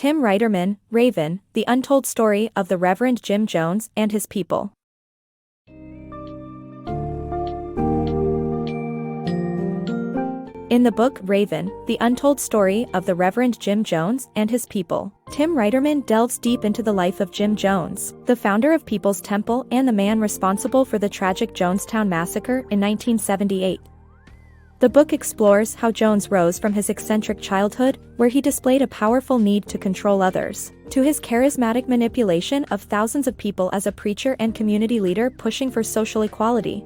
Tim Reiterman, Raven, The Untold Story of the Reverend Jim Jones and His People. In the book Raven, The Untold Story of the Reverend Jim Jones and His People, Tim Reiterman delves deep into the life of Jim Jones, the founder of People's Temple and the man responsible for the tragic Jonestown massacre in 1978. The book explores how Jones rose from his eccentric childhood, where he displayed a powerful need to control others, to his charismatic manipulation of thousands of people as a preacher and community leader pushing for social equality.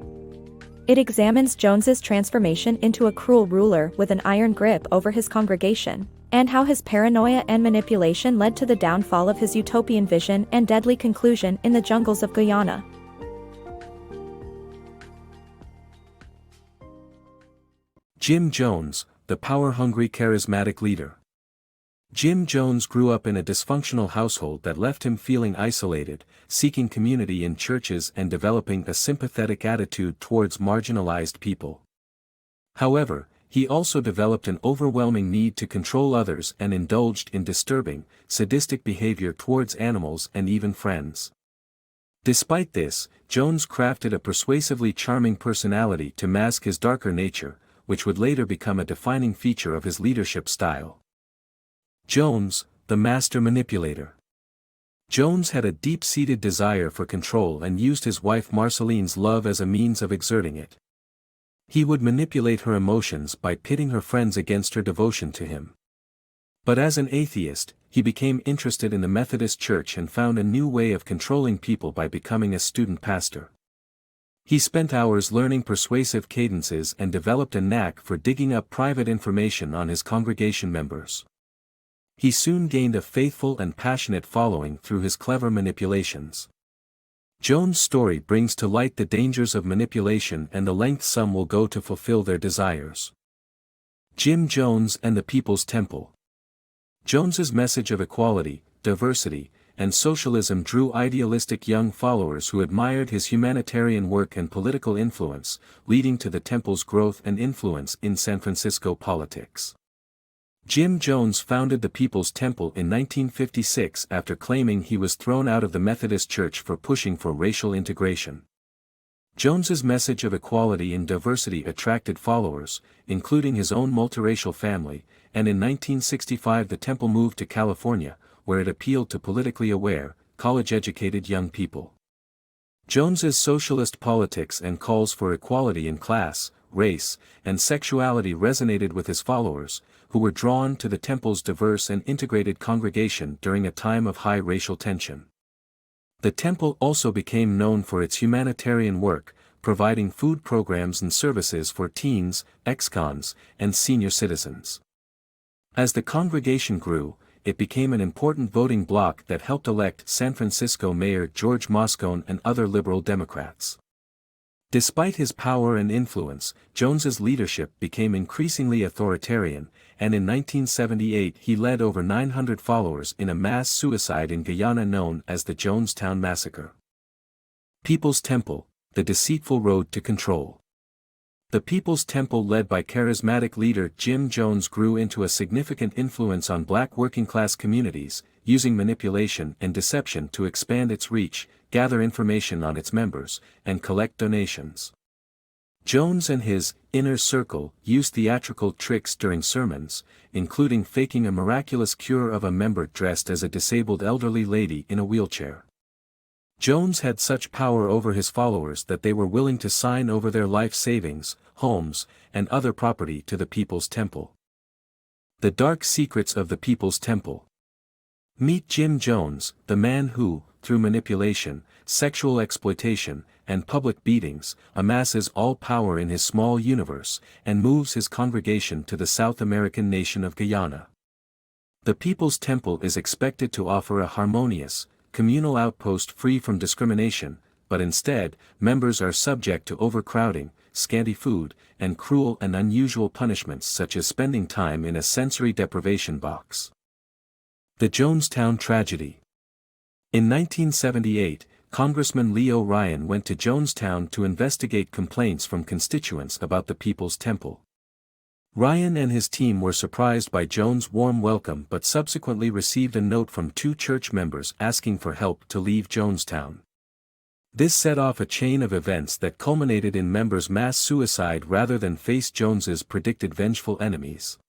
It examines Jones's transformation into a cruel ruler with an iron grip over his congregation, and how his paranoia and manipulation led to the downfall of his utopian vision and deadly conclusion in the jungles of Guyana. Jim Jones, the power-hungry charismatic leader. Jim Jones grew up in a dysfunctional household that left him feeling isolated, seeking community in churches and developing a sympathetic attitude towards marginalized people. However, he also developed an overwhelming need to control others and indulged in disturbing, sadistic behavior towards animals and even friends. Despite this, Jones crafted a persuasively charming personality to mask his darker nature, which would later become a defining feature of his leadership style. Jones, the master manipulator. Jones had a deep-seated desire for control and used his wife Marceline's love as a means of exerting it. He would manipulate her emotions by pitting her friends against her devotion to him. But as an atheist, he became interested in the Methodist Church and found a new way of controlling people by becoming a student pastor. He spent hours learning persuasive cadences and developed a knack for digging up private information on his congregation members. He soon gained a faithful and passionate following through his clever manipulations. Jones' story brings to light the dangers of manipulation and the lengths some will go to fulfill their desires. Jim Jones and the People's Temple. Jones's message of equality, diversity, and socialism drew idealistic young followers who admired his humanitarian work and political influence, leading to the temple's growth and influence in San Francisco politics. Jim Jones founded the People's Temple in 1956 after claiming he was thrown out of the Methodist Church for pushing for racial integration. Jones's message of equality and diversity attracted followers, including his own multiracial family, and in 1965 the temple moved to California, where it appealed to politically aware, college-educated young people. Jones's socialist politics and calls for equality in class, race, and sexuality resonated with his followers, who were drawn to the temple's diverse and integrated congregation during a time of high racial tension. The temple also became known for its humanitarian work, providing food programs and services for teens, ex-cons, and senior citizens. As the congregation grew, it became an important voting bloc that helped elect San Francisco Mayor George Moscone and other liberal Democrats. Despite his power and influence, Jones's leadership became increasingly authoritarian, and in 1978 he led over 900 followers in a mass suicide in Guyana known as the Jonestown Massacre. People's Temple, the Deceitful Road to Control. The People's Temple led by charismatic leader Jim Jones grew into a significant influence on black working-class communities, using manipulation and deception to expand its reach, gather information on its members, and collect donations. Jones and his inner circle used theatrical tricks during sermons, including faking a miraculous cure of a member dressed as a disabled elderly lady in a wheelchair. Jones had such power over his followers that they were willing to sign over their life savings, homes, and other property to the People's Temple. The Dark Secrets of the People's Temple. Meet Jim Jones, the man who, through manipulation, sexual exploitation, and public beatings, amasses all power in his small universe, and moves his congregation to the South American nation of Guyana. The People's Temple is expected to offer a harmonious, communal outpost free from discrimination, but instead, members are subject to overcrowding, scanty food, and cruel and unusual punishments such as spending time in a sensory deprivation box. The Jonestown Tragedy. In 1978, Congressman Leo Ryan went to Jonestown to investigate complaints from constituents about the People's Temple. Ryan and his team were surprised by Jones' warm welcome but subsequently received a note from 2 church members asking for help to leave Jonestown. This set off a chain of events that culminated in members' mass suicide rather than face Jones's predicted vengeful enemies.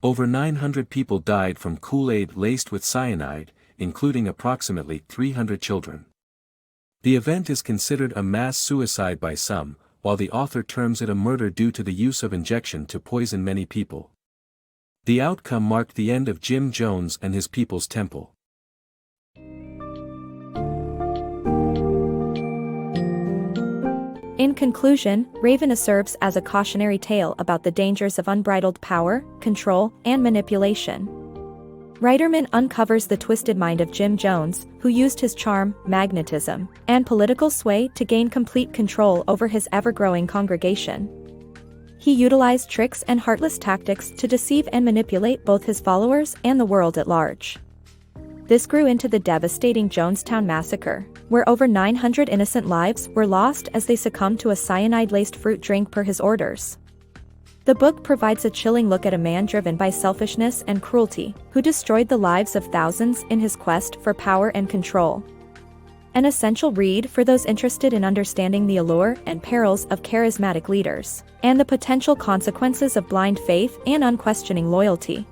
Over 900 people died from Kool-Aid laced with cyanide, including approximately 300 children. The event is considered a mass suicide by some, while the author terms it a murder due to the use of injection to poison many people. The outcome marked the end of Jim Jones and his people's temple. In conclusion, Raven serves as a cautionary tale about the dangers of unbridled power, control, and manipulation. Reiterman uncovers the twisted mind of Jim Jones, who used his charm, magnetism, and political sway to gain complete control over his ever-growing congregation. He utilized tricks and heartless tactics to deceive and manipulate both his followers and the world at large. This grew into the devastating Jonestown massacre, where over 900 innocent lives were lost as they succumbed to a cyanide-laced fruit drink per his orders. The book provides a chilling look at a man driven by selfishness and cruelty, who destroyed the lives of thousands in his quest for power and control. An essential read for those interested in understanding the allure and perils of charismatic leaders, and the potential consequences of blind faith and unquestioning loyalty.